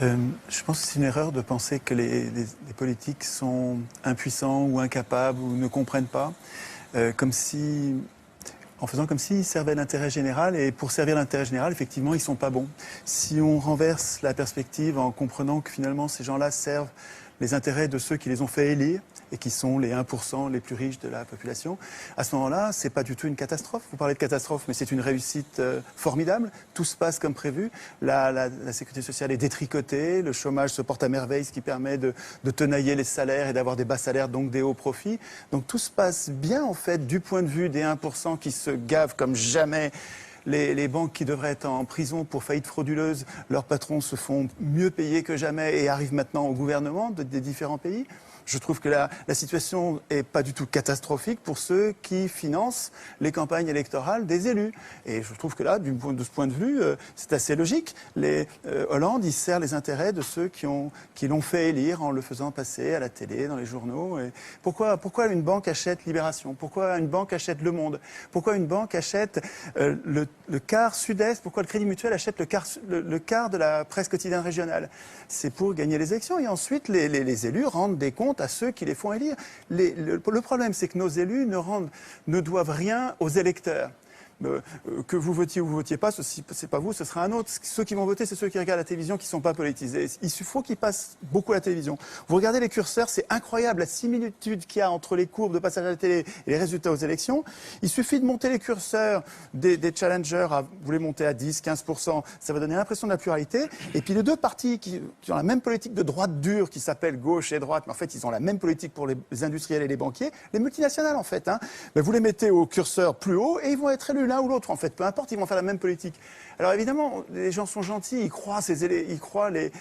Je pense que c'est une erreur de penser que les politiques sont impuissants ou incapables ou ne comprennent pas, en faisant comme s'ils servaient l'intérêt général, et pour servir l'intérêt général, effectivement, ils ne sont pas bons. Si on renverse la perspective en comprenant que finalement ces gens-là servent les intérêts de ceux qui les ont fait élire et qui sont les 1% les plus riches de la population, à ce moment-là, c'est pas du tout une catastrophe. Vous parlez de catastrophe, mais c'est une réussite formidable. Tout se passe comme prévu. La sécurité sociale est détricotée, le chômage se porte à merveille, ce qui permet de tenailler les salaires et d'avoir des bas salaires, donc des hauts profits. Donc tout se passe bien, en fait, du point de vue des 1% qui se gavent comme jamais. Les banques qui devraient être en prison pour faillite frauduleuse, leurs patrons se font mieux payer que jamais et arrivent maintenant au gouvernement des différents pays. Je trouve que la situation n'est pas du tout catastrophique pour ceux qui financent les campagnes électorales des élus. Et je trouve que là, de ce point de vue, c'est assez logique. Hollande, il sert les intérêts de ceux qui l'ont fait élire en le faisant passer à la télé, dans les journaux. Et pourquoi une banque achète Libération? Pourquoi une banque achète Le Monde? Pourquoi une banque achète le quart Sud-Est? Pourquoi le Crédit Mutuel achète le quart de la presse quotidienne régionale? C'est pour gagner les élections. Et ensuite, les élus rendent des comptes à ceux qui les font élire. Le problème, c'est que nos élus ne doivent rien aux électeurs. Que vous votiez ou vous votiez pas, c'est pas vous, ce sera un autre. Ceux qui vont voter, c'est ceux qui regardent la télévision, qui sont pas politisés. Il faut qu'ils passent beaucoup à la télévision. Vous regardez les curseurs, c'est incroyable la similitude qu'il y a entre les courbes de passage à la télé et les résultats aux élections. Il suffit de monter les curseurs des challengers, vous les montez à 10, 15%, ça va donner l'impression de la pluralité. Et puis les deux partis qui ont la même politique de droite dure, qui s'appellent gauche et droite, mais en fait ils ont la même politique pour les industriels et les banquiers, les multinationales en fait. Mais vous les mettez au curseur plus haut et ils vont être élus l'un ou l'autre, en fait, peu importe, ils vont faire la même politique. Alors évidemment, les gens sont gentils, ils croient les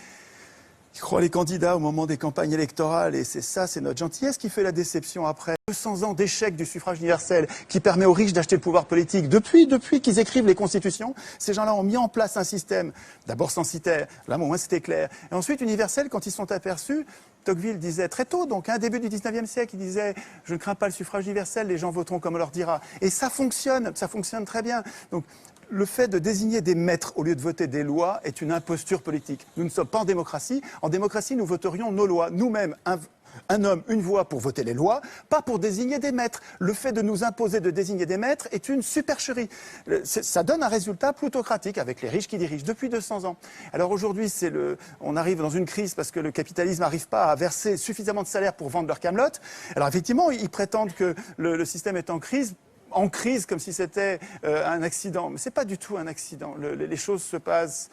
candidats au moment des campagnes électorales, et c'est notre gentillesse qui fait la déception après 200 ans d'échec du suffrage universel qui permet aux riches d'acheter le pouvoir politique. Depuis qu'ils écrivent les constitutions, ces gens-là ont mis en place un système, d'abord censitaire, là au moins c'était clair, et ensuite universel quand ils sont aperçus. Tocqueville disait très tôt, donc début du 19e siècle, il disait « Je ne crains pas le suffrage universel, les gens voteront comme on leur dira ». Et ça fonctionne très bien. Donc, le fait de désigner des maîtres au lieu de voter des lois est une imposture politique. Nous ne sommes pas en démocratie. En démocratie, nous voterions nos lois. Nous-mêmes, un homme, une voix pour voter les lois, pas pour désigner des maîtres. Le fait de nous imposer de désigner des maîtres est une supercherie. Ça donne un résultat plutocratique avec les riches qui dirigent depuis 200 ans. Alors aujourd'hui, on arrive dans une crise parce que le capitalisme n'arrive pas à verser suffisamment de salaire pour vendre leur camelote. Alors effectivement, ils prétendent que le système est en crise comme si c'était un accident. Mais ce n'est pas du tout un accident. Les choses se passent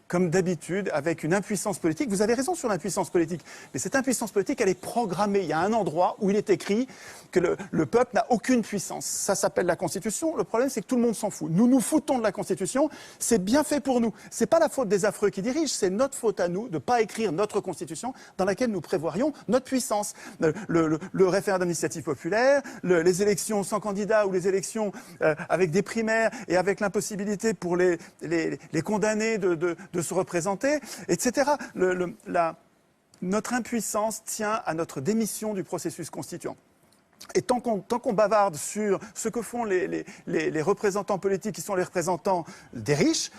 comme d'habitude, avec une impuissance politique. Vous avez raison sur l'impuissance politique, mais cette impuissance politique, elle est programmée. Il y a un endroit où il est écrit que le peuple n'a aucune puissance. Ça s'appelle la Constitution. Le problème, c'est que tout le monde s'en fout. Nous nous foutons de la Constitution. C'est bien fait pour nous. C'est pas la faute des affreux qui dirigent, c'est notre faute à nous de ne pas écrire notre Constitution dans laquelle nous prévoirions notre puissance. Le référendum d'initiative populaire, les élections sans candidat ou les élections avec des primaires et avec l'impossibilité pour les condamnés de se représenter, etc. Notre impuissance tient à notre démission du processus constituant. Et tant qu'on bavarde sur ce que font les représentants politiques qui sont les représentants des riches,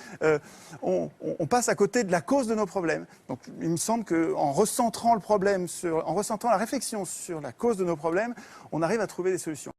on passe à côté de la cause de nos problèmes. Donc il me semble qu'en recentrant la réflexion sur la cause de nos problèmes, on arrive à trouver des solutions.